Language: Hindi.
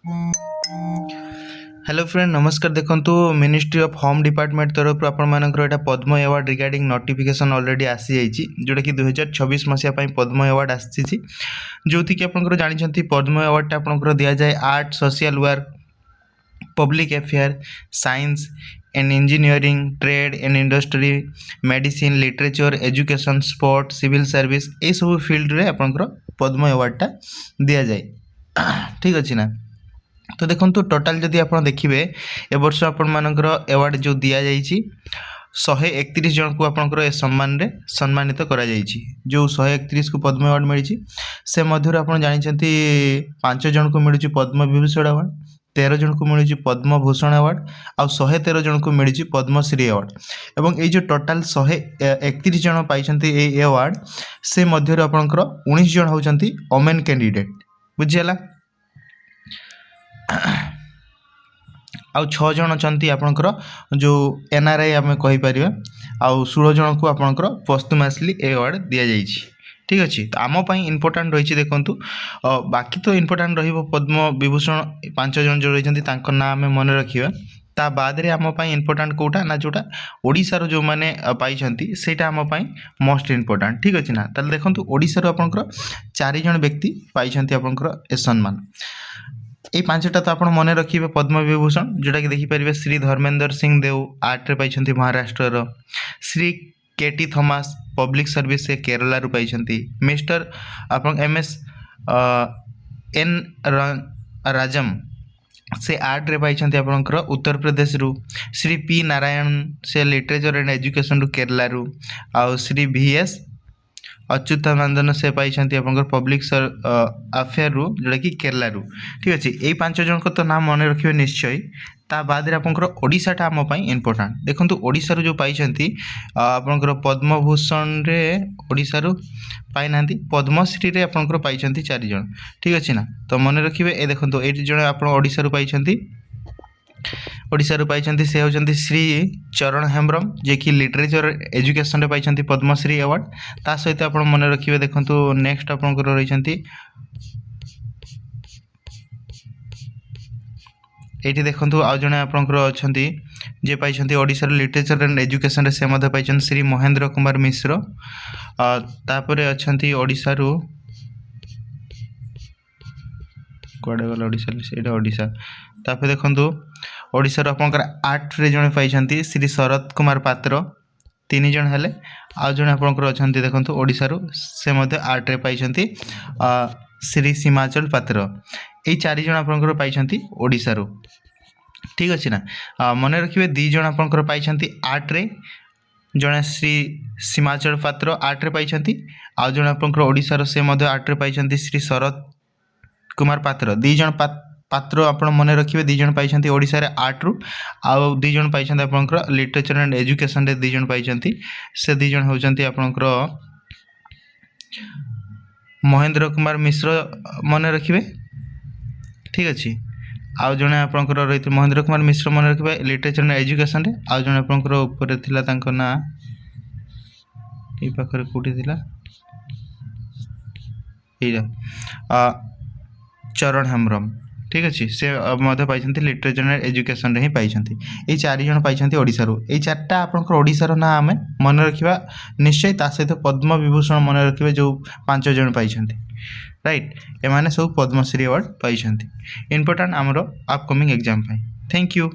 हेलो फ्रेंड नमस्कार। देखंतु मिनिस्ट्री ऑफ होम डिपार्टमेंट तरफ आपण मानकर एटा पद्म अवार्ड रिगार्डिंग नोटिफिकेशन ऑलरेडी आसी जाइछि जोटा कि 2026 मसिया पई पद्म अवार्ड आसी जोथि कि आपनकर जानिछंती पद्म अवार्ड टा आपनकर दिया जाय art social work public affair science and engineering trade and industry medicine literature education sport civil service ए सब फील्ड रे आपनकर पद्म अवार्ड टा दिया जाय। ठीक अछि ना। तो देखो टोटाल जदि आप देखिए ए वर्ष आपण मानकर अवार्ड जो दि जाइए 131 जन को आपंकर ए सम्मान रे सम्मानित करा जाइए। जो 131 को पद्म अवार्ड मिली से मध्य आप जानते 5 जन को मिलूँ पद्म विभूषण अवार्ड 13 जन को मिलूँ पद्म भूषण अवार्ड आ 113 जन को मिली पद्मश्री अवार्ड एवं ये जो टोटाल 131 जन पाई अवार्ड से मध्य आपंकर 19 जन होती ओमेन कैंडिडेट बुझीगला आउ 6 जन अच्छा आपंकर जो एनआरआई आम कहीपर आउ 16 जन को आपंकर पोस्टुमासली अवार्ड दि जाइए। ठीक अच्छे तो आमपाई इम्पोर्टाट रही देखूँ बाकी तो इम्पोर्टाट रद्म विभूषण 5 जन जो रही ना आम मन रखा ता बाद रे आमपाई इम्पोर्टाट कौटा ना जोटा ओडिशार जो मैंने पाई सेटा आमपाई मोस्ट इम्पोर्टाट। ठीक अच्छे ना ताल देखूँ ओडिशार आपंकर 4 जन व्यक्ति पाई आपंकर ए सम्मान ये 5टा तो आप मन रखिए पद्म विभूषण जोटा कि देखिपारे श्री धर्मेंद्र सिंह देव आर्ट रे पाई महाराष्ट्र श्री केटी थॉमस पब्लिक सर्विस से केरला रु पाई मिस्टर आप MS एन राजम से आर्ट रे पाई आपंकर उत्तर प्रदेश रु श्री पी नारायण से लिटरेचर एंड एजुकेशन रु केरला रु आउ श्री VS अच्युतानंदन से पाई आपंकर पब्लिक अफेयर रु जोटा कि केरला रु। ठीक अच्छे यही 5 जन को तो नाम मन रखिए निश्चय ता बाद आपंकर ओडिशाटा आमपाई इम्पोर्टाट देखो ओडिशा जो पाई आपंकर पद्म भूषण रे ओडिशा रु पाई ना पद्मश्री रे आपंकर पाई 4 जन। ठीक अच्छे ना तो मन रखिए ए देखो ये जन आप ओडिशा रु पाई ओडिशा रु पाई से होती श्री चरण हेम्ब्रम जे कि लिटरेचर एजुकेशन पाई पद्मश्री अवार्ड ता सहित आप मन रखिए देखो नेक्स्ट आप रही ये देखो आउ जड़े आपंकर अच्छा जे पाई ओडिशा लिटरेचर एंड एजुकेशन से पाई श्री महेंद्र कुमार मिश्र तापर अच्छा ओडिशा रु कड़े गला ओडिशा ओडिशा तापर देखो ओडिशा आपंकर आर्ट रे जड़े पाई श्री शरद कुमार पात्र 3 जन हेले आउ जड़े आपंकर अच्छा देखो ओडिशा रु से आर्ट रे पाई श्री सीमाचल पात्र ये 4 जन आपंकर पाई ओडिशा रु। ठीक अच्छे ना मन रखिए 2 जन आपंकर पाई आर्ट रे जड़े श्री सीमाचल पात्र आर्ट रे पाई आउ जड़े आपंकर ओडिशा रो से आर्ट रे पाई श्री शरद कुमार पात्र 2 जन पात्र आप मन रखिए 2 जन पाई ओडिशा रे आर्ट रु आउ 2 जन पाई आपंकर लिटरेचर एंड एजुकेशन रे 2 जन पाई से 2 जन होचंती आपंकर महेंद्र कुमार मिश्र मन रखिए। ठीक अच्छे आउ जड़े आपंकर रही महेंद्र कुमार मिश्र मन रखिए लिटरेचर एंड एजुकेशन रे आउ जड़े आपंकर ऊपर थिला तांको ना ए पाखरे कोठी थिला एरा चरण हेम्ब्रम। ठीक अच्छे से पाई लिटरेचर एंड एजुकेशन रे ही पाई ये 4 जन पाई ओडिशा रु ये 4टा आपंकर ओडिशार ना आम मन रखा निश्चय ता सहित पद्म विभूषण मन रखिए जो 5 जन पाई राइट एमाने सब पद्मश्री अवार्ड पाई इम्पोर्टाट आमर अपकमिंग एग्जाम थैंक यू।